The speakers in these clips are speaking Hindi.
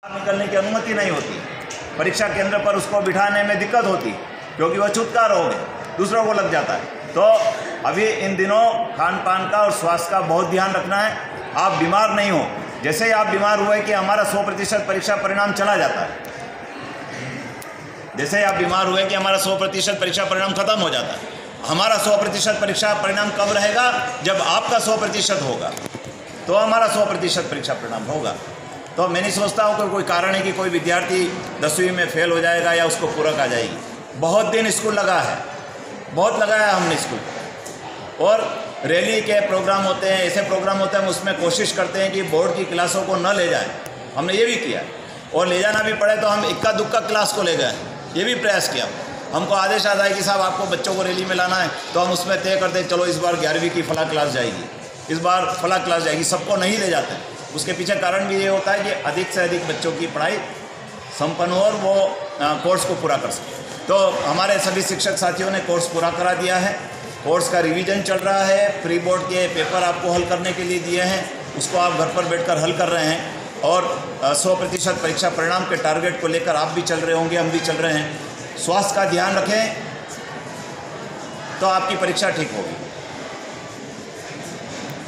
निकलने की अनुमति नहीं होती। परीक्षा केंद्र पर उसको बिठाने में दिक्कत होती क्योंकि वह छूतका रोग है, दूसरों को लग जाता है। तो अभी इन दिनों खान पान का और स्वास्थ्य का बहुत ध्यान रखना है। आप बीमार नहीं हो, जैसे ही आप बीमार हुए कि हमारा 100% परीक्षा परिणाम चला जाता है, जैसे ही आप बीमार हुए कि हमारा 100% परीक्षा परिणाम खत्म हो जाता है। हमारा 100% परीक्षा परिणाम कब रहेगा? जब आपका 100% होगा तो हमारा 100% परीक्षा परिणाम होगा। तो मैं नहीं सोचता हूँ कि कोई कारण है कि कोई विद्यार्थी 10वीं में फेल हो जाएगा या उसको पूरक आ जाएगी। बहुत दिन स्कूल लगा है, बहुत लगाया हमने स्कूल। और रैली के प्रोग्राम होते हैं, ऐसे प्रोग्राम होते हैं, हम उसमें कोशिश करते हैं कि बोर्ड की क्लासों को न ले जाएं। हमने ये भी किया, और ले जाना भी पड़े तो हम इक्का दुक्का क्लास को ले गए, ये भी प्रयास किया। हमको आदेश आता है कि साहब आपको बच्चों को रैली में लाना है, तो हम उसमें तय करते हैं चलो इस बार 11वीं की फला क्लास जाएगी, इस बार फला क्लास जाएगी। सबको नहीं ले जाते। उसके पीछे कारण भी ये होता है कि अधिक से अधिक बच्चों की पढ़ाई संपन्न हो और वो कोर्स को पूरा कर सके। तो हमारे सभी शिक्षक साथियों ने कोर्स पूरा करा दिया है। कोर्स का रिवीजन चल रहा है। प्री बोर्ड के पेपर आपको हल करने के लिए दिए हैं, उसको आप घर पर बैठकर हल कर रहे हैं। और 100% परीक्षा परिणाम के टारगेट को लेकर आप भी चल रहे होंगे, हम भी चल रहे हैं। स्वास्थ्य का ध्यान रखें तो आपकी परीक्षा ठीक होगी।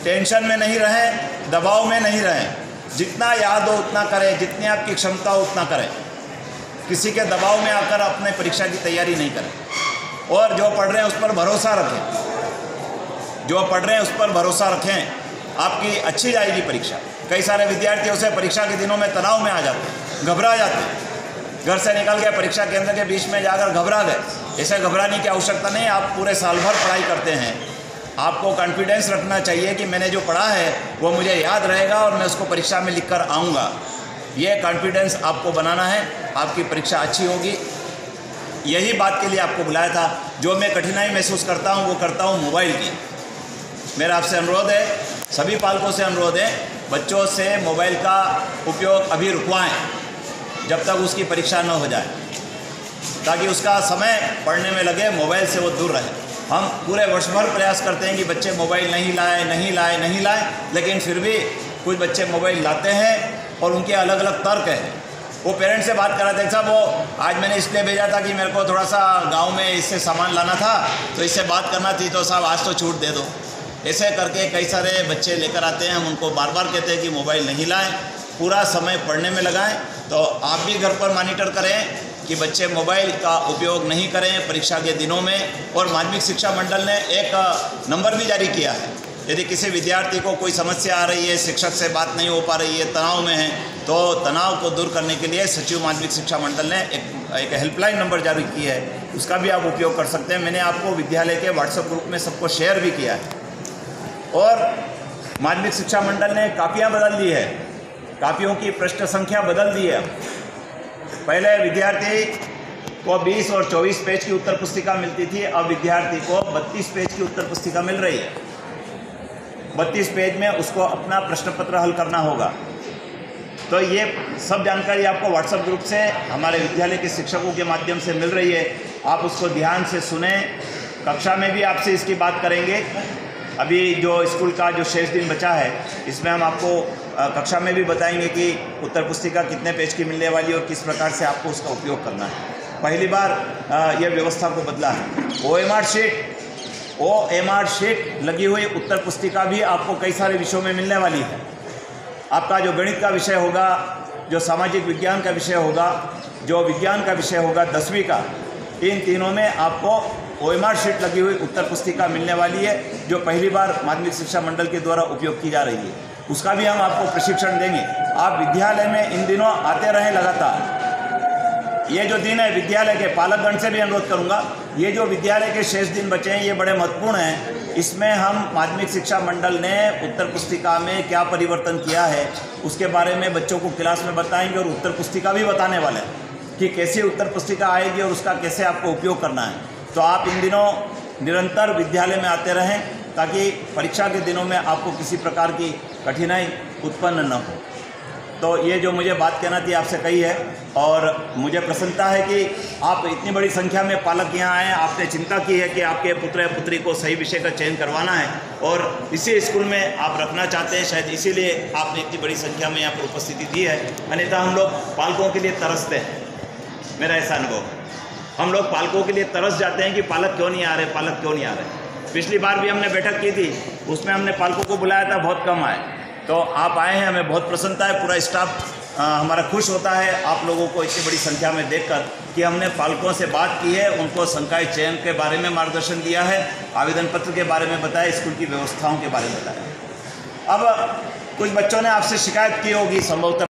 टेंशन में नहीं रहें, दबाव में नहीं रहें। जितना याद हो उतना करें, जितनी आपकी क्षमता हो उतना करें। किसी के दबाव में आकर अपने परीक्षा की तैयारी नहीं करें। और जो पढ़ रहे हैं उस पर भरोसा रखें, जो पढ़ रहे हैं उस पर भरोसा रखें। आपकी अच्छी जाएगी परीक्षा। कई सारे विद्यार्थियों से परीक्षा के दिनों में तनाव में आ जाते हैं, घबरा जाते हैं। घर से निकल के परीक्षा केंद्र के बीच में जाकर घबरा गए। ऐसे घबराने की आवश्यकता नहीं। आप पूरे साल भर पढ़ाई करते हैं, आपको कॉन्फिडेंस रखना चाहिए कि मैंने जो पढ़ा है वो मुझे याद रहेगा और मैं उसको परीक्षा में लिख कर आऊँगा। ये कॉन्फिडेंस आपको बनाना है, आपकी परीक्षा अच्छी होगी। यही बात के लिए आपको बुलाया था। जो मैं कठिनाई महसूस करता हूँ वो करता हूँ मोबाइल की। मेरा आपसे अनुरोध है, सभी पालकों से अनुरोध है, बच्चों से मोबाइल का उपयोग अभी रुकवाएं जब तक उसकी परीक्षा न हो जाए, ताकि उसका समय पढ़ने में लगे, मोबाइल से वो दूर रहे। हम पूरे वर्ष भर प्रयास करते हैं कि बच्चे मोबाइल नहीं लाए, लेकिन फिर भी कुछ बच्चे मोबाइल लाते हैं और उनके अलग अलग तर्क हैं। वो पेरेंट्स से बात कराते हैं, साहब वो आज मैंने इसलिए भेजा था कि मेरे को थोड़ा सा गांव में इससे सामान लाना था, तो इससे बात करना थी, तो साहब आज तो छूट दे दो। ऐसे करके कई सारे बच्चे लेकर आते हैं। हम उनको बार बार कहते हैं कि मोबाइल नहीं लाएं, पूरा समय पढ़ने में लगाएं। तो आप भी घर पर मॉनिटर करें कि बच्चे मोबाइल का उपयोग नहीं करें परीक्षा के दिनों में। और माध्यमिक शिक्षा मंडल ने एक नंबर भी जारी किया है। यदि किसी विद्यार्थी को कोई समस्या आ रही है, शिक्षक से बात नहीं हो पा रही है, तनाव में है, तो तनाव को दूर करने के लिए सचिव माध्यमिक शिक्षा मंडल ने एक हेल्पलाइन नंबर जारी की है, उसका भी आप उपयोग कर सकते हैं। मैंने आपको विद्यालय के व्हाट्सएप ग्रुप में सबको शेयर भी किया है। और माध्यमिक शिक्षा मंडल ने कापियाँ बदल दी है, कापियों की पृष्ठ संख्या बदल दी है। पहले विद्यार्थी को 20 और 24 पेज की उत्तर पुस्तिका मिलती थी, अब विद्यार्थी को 32 पेज की उत्तर पुस्तिका मिल रही है। 32 पेज में उसको अपना प्रश्न पत्र हल करना होगा। तो ये सब जानकारी आपको व्हाट्सएप ग्रुप से हमारे विद्यालय के शिक्षकों के माध्यम से मिल रही है। आप उसको ध्यान से सुने। कक्षा में भी आपसे इसकी बात करेंगे। अभी जो स्कूल का जो शेष दिन बचा है, इसमें हम आपको कक्षा में भी बताएंगे कि उत्तर पुस्तिका कितने पेज की मिलने वाली है और किस प्रकार से आपको उसका उपयोग करना है। पहली बार यह व्यवस्था को बदला है। OMR शीट लगी हुई उत्तर पुस्तिका भी आपको कई सारे विषयों में मिलने वाली है। आपका जो गणित का विषय होगा, जो सामाजिक विज्ञान का विषय होगा, जो विज्ञान का विषय होगा 10वीं का, इन तीनों में आपको OMR शीट लगी हुई उत्तर पुस्तिका मिलने वाली है, जो पहली बार माध्यमिक शिक्षा मंडल के द्वारा उपयोग की जा रही है। उसका भी हम आपको प्रशिक्षण देंगे। आप विद्यालय में इन दिनों आते रहें लगातार। ये जो दिन है, विद्यालय के पालकगण से भी अनुरोध करूंगा, ये जो विद्यालय के शेष दिन बचे हैं ये बड़े महत्वपूर्ण हैं। इसमें हम माध्यमिक शिक्षा मंडल ने उत्तर पुस्तिका में क्या परिवर्तन किया है उसके बारे में बच्चों को क्लास में बताएंगे, और उत्तर पुस्तिका भी बताने वाले हैं कि कैसे उत्तर पुस्तिका आएगी और उसका कैसे आपको उपयोग करना है। तो आप इन दिनों निरंतर विद्यालय में आते रहें, ताकि परीक्षा के दिनों में आपको किसी प्रकार की कठिनाई उत्पन्न न हो। तो ये जो मुझे बात कहना थी आपसे कही है, और मुझे प्रसन्नता है कि आप इतनी बड़ी संख्या में पालक यहाँ आए हैं। आपने चिंता की है कि आपके पुत्र या पुत्री को सही विषय का चयन करवाना है और इसी स्कूल में आप रखना चाहते हैं, शायद इसीलिए आपने इतनी बड़ी संख्या में यहाँ पर उपस्थिति दी है। अन्यथा हम लोग पालकों के लिए तरसते हैं, मेरा ऐसा अनुभव है। हम लोग पालकों के लिए तरस जाते हैं कि पालक क्यों नहीं आ रहे, पालक क्यों नहीं आ रहे। पिछली बार भी हमने बैठक की थी, उसमें हमने पालकों को बुलाया था, बहुत कम आए। तो आप आए हैं, हमें बहुत प्रसन्नता है। पूरा स्टाफ हमारा खुश होता है आप लोगों को इतनी बड़ी संख्या में देखकर कि हमने पालकों से बात की है, उनको संकाय चयन के बारे में मार्गदर्शन दिया है, आवेदन पत्र के बारे में बताया, स्कूल की व्यवस्थाओं के बारे में बताया। अब कुछ बच्चों ने आपसे शिकायत की होगी संभवतः